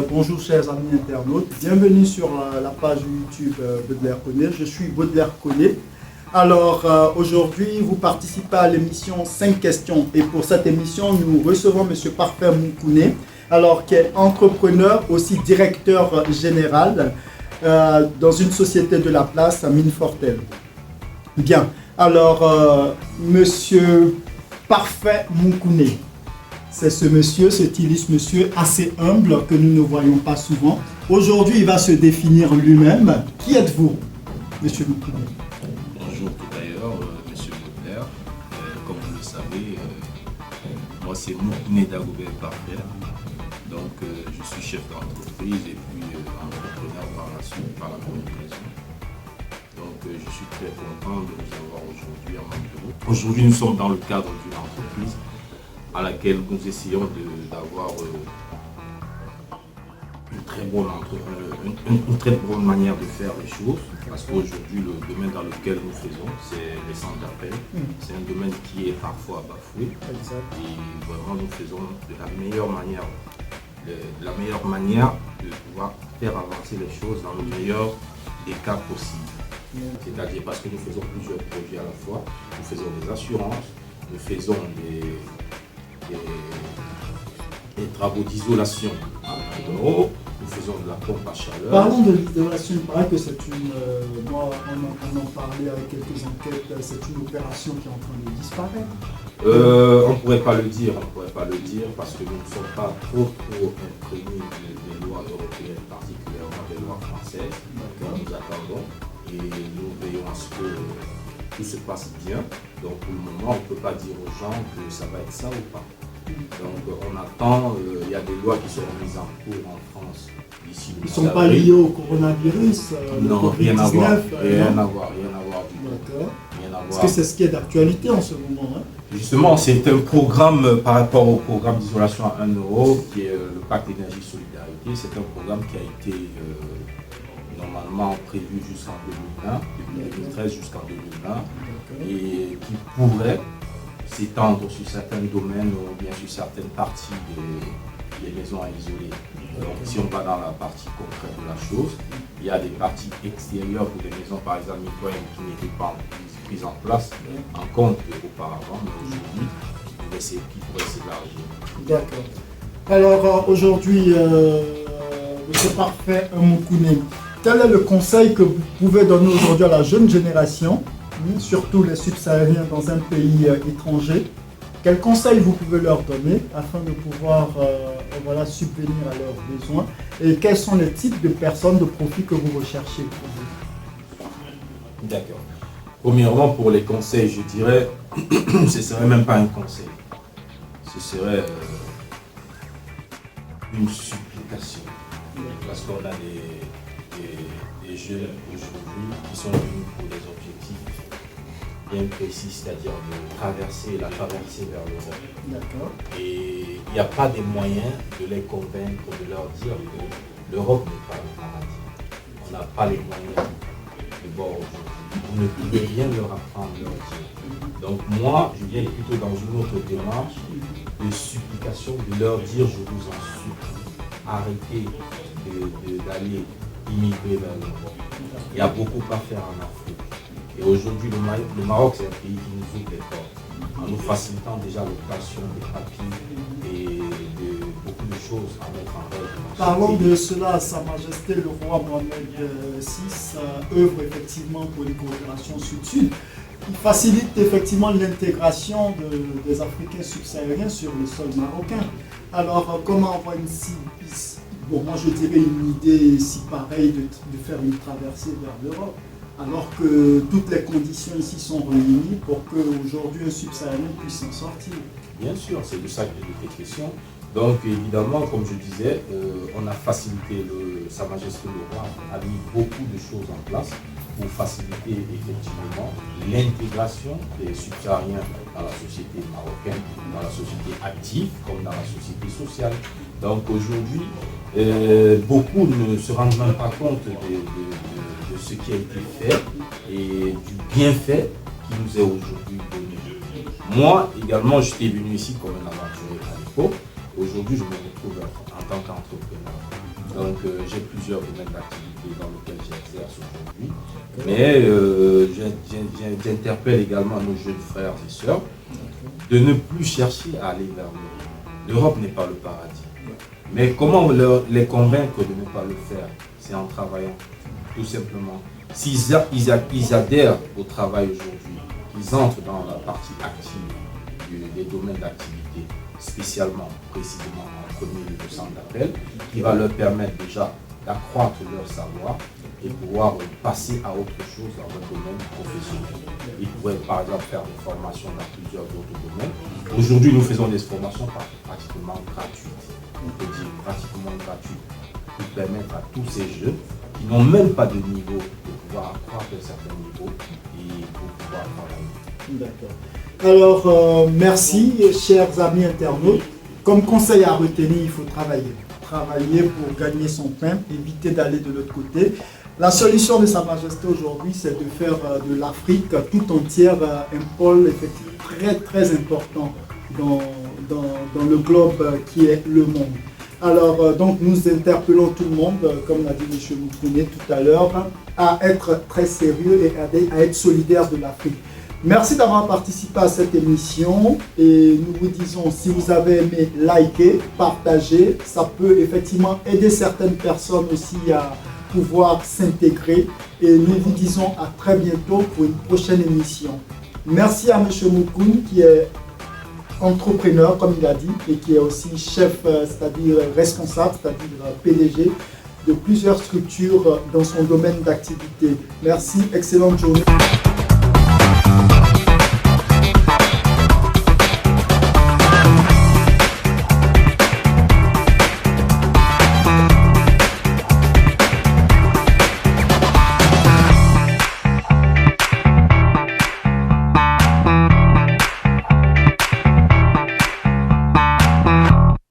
bonjour chers amis internautes, bienvenue sur la page YouTube Baudelaire Connaît, je suis Baudelaire Connaît. Alors aujourd'hui vous participez à l'émission 5 questions et pour cette émission nous recevons M. Parfait Moukouné, alors qui est entrepreneur, aussi directeur général dans une société de la place à Minefortel. Bien, alors M. Parfait Moukouné. C'est ce monsieur, cet illustre monsieur assez humble que nous ne voyons pas souvent. Aujourd'hui, il va se définir lui-même. Qui êtes-vous, monsieur Moukouné? Bonjour tout d'ailleurs, monsieur Baudelaire. Comme vous le savez, moi c'est Moukouné Dagoubert Parfait. Donc je suis chef d'entreprise et puis entrepreneur par la suite, par la même occasion. Donc je suis très content de vous avoir aujourd'hui à mon bureau. Aujourd'hui, nous sommes dans le cadre d'une entreprise à laquelle nous essayons d'avoir une très bonne manière de faire les choses, parce qu'aujourd'hui le domaine dans lequel nous faisons, c'est les centres d'appel. C'est un domaine qui est parfois bafoué et vraiment nous faisons de la meilleure manière de pouvoir faire avancer les choses dans le meilleur des cas possibles. C'est-à-dire parce que nous faisons plusieurs projets à la fois, nous faisons des assurances, nous faisons des travaux d'isolation à l'eau, nous faisons de la pompe à chaleur. Parlons de l'isolation, il paraît que c'est une, moi on en parlait avec quelques enquêtes, c'est une opération qui est en train de disparaître. On ne pourrait pas le dire, parce que nous ne sommes pas trop imprégnés des lois européennes, particulièrement des lois françaises. Nous attendons et nous veillons à ce que tout se passe bien. Donc pour le moment, on ne peut pas dire aux gens que ça va être ça ou pas. Donc on attend, il y a des lois qui seront mises en cours en France d'ici. Ils ne sont pas liés au coronavirus? Non, rien à voir du tout. D'accord. Est-ce que c'est ce qui est d'actualité en ce moment, hein? Justement, c'est un programme par rapport au programme d'isolation à 1 euro, qui est le pacte énergie solidarité. C'est un programme qui a été normalement prévu jusqu'en 2020, depuis 2013 jusqu'en 2020, et qui pourrait s'étendre sur certains domaines ou bien sur certaines parties des maisons à isoler. Donc si on va dans la partie concrète de la chose, il y a des parties extérieures pour des maisons par exemple mitoyennes qui n'étaient pas prises en place en compte auparavant, mais aujourd'hui qui pourraient s'élargir. D'accord. Alors aujourd'hui, M. Parfait Moukouné, quel est le conseil que vous pouvez donner aujourd'hui à la jeune génération, surtout les subsahariens dans un pays étranger? Quels conseils vous pouvez leur donner afin de pouvoir subvenir à leurs besoins? Et quels sont les types de personnes de profit que vous recherchez pour vous? D'accord. Premièrement, pour les conseils, je dirais, ce ne serait même pas un conseil. Ce serait une supplication. Parce qu'on a des jeunes aujourd'hui qui sont venus pour des objectifs bien précis, c'est-à-dire de traverser la traversée vers l'Europe. D'accord. Et il n'y a pas de moyens de les convaincre, de leur dire que l'Europe n'est pas le paradis. On n'a pas les moyens de voir aujourd'hui. Vous ne pouvez rien leur apprendre, leur dire. Donc moi, je viens plutôt dans une autre démarche de supplication, de leur dire, je vous en supplie, arrêtez d'aller immigrer vers l'Europe. Il y a beaucoup à faire en Afrique. Et aujourd'hui, le Maroc, c'est un pays qui nous ouvre les portes, en nous facilitant déjà l'obtention des papiers et de beaucoup de choses à mettre en œuvre. Parlons de cela, Sa Majesté le roi Mohamed VI œuvre effectivement pour les coopérations sud-sud. Il facilite effectivement l'intégration des Africains subsahariens sur le sol marocain. Alors comment avoir une moi je dirais une idée si pareille de faire une traversée vers l'Europe, alors que toutes les conditions ici sont réunies pour qu'aujourd'hui un subsaharien puisse s'en sortir? Bien sûr, c'est de ça que il est question. Donc évidemment, comme je disais, on a facilité, Sa Majesté le roi a mis beaucoup de choses en place pour faciliter effectivement l'intégration des subsahariens dans la société marocaine, dans la société active comme dans la société sociale. Donc aujourd'hui, beaucoup ne se rendent même pas compte de ce qui a été fait et du bienfait qui nous est aujourd'hui donné. Moi également, j'étais venu ici comme un aventurier à l'époque. Aujourd'hui, je me retrouve en tant qu'entrepreneur. Donc, j'ai plusieurs domaines d'activité dans lesquels j'exerce aujourd'hui. Mais j'interpelle également nos jeunes frères et sœurs de ne plus chercher à aller vers l'Europe. L'Europe n'est pas le paradis. Mais comment les convaincre de ne pas le faire? C'est en travaillant, tout simplement. S'ils adhèrent au travail aujourd'hui, qu'ils entrent dans la partie active des domaines d'activité, spécialement, précisément en premier lieu le centre d'appel, qui va leur permettre déjà d'accroître leur savoir et pouvoir passer à autre chose dans un domaine professionnel. Ils pourraient par exemple faire des formations dans plusieurs autres domaines. Aujourd'hui, nous faisons des formations pratiquement gratuites. On peut dire pratiquement gratuites pour permettre à tous ces jeunes qui n'ont même pas de niveau de pouvoir accroître un certain niveau et pour pouvoir travailler. D'accord. Alors, merci, chers amis internautes. Comme conseil à retenir, il faut travailler. Travailler pour gagner son pain, éviter d'aller de l'autre côté. La solution de Sa Majesté aujourd'hui, c'est de faire de l'Afrique tout entière un pôle effectivement très très important dans le globe qui est le monde. Alors, donc nous interpellons tout le monde, comme l'a dit M. Moukoune tout à l'heure, à être très sérieux et à être solidaire de l'Afrique. Merci d'avoir participé à cette émission et nous vous disons, si vous avez aimé, likez, partagez. Ça peut effectivement aider certaines personnes aussi à pouvoir s'intégrer. Et nous vous disons à très bientôt pour une prochaine émission. Merci à M. Moukoune qui est entrepreneur, comme il a dit, et qui est aussi chef, c'est-à-dire responsable, c'est-à-dire PDG de plusieurs structures dans son domaine d'activité. Merci, excellente journée.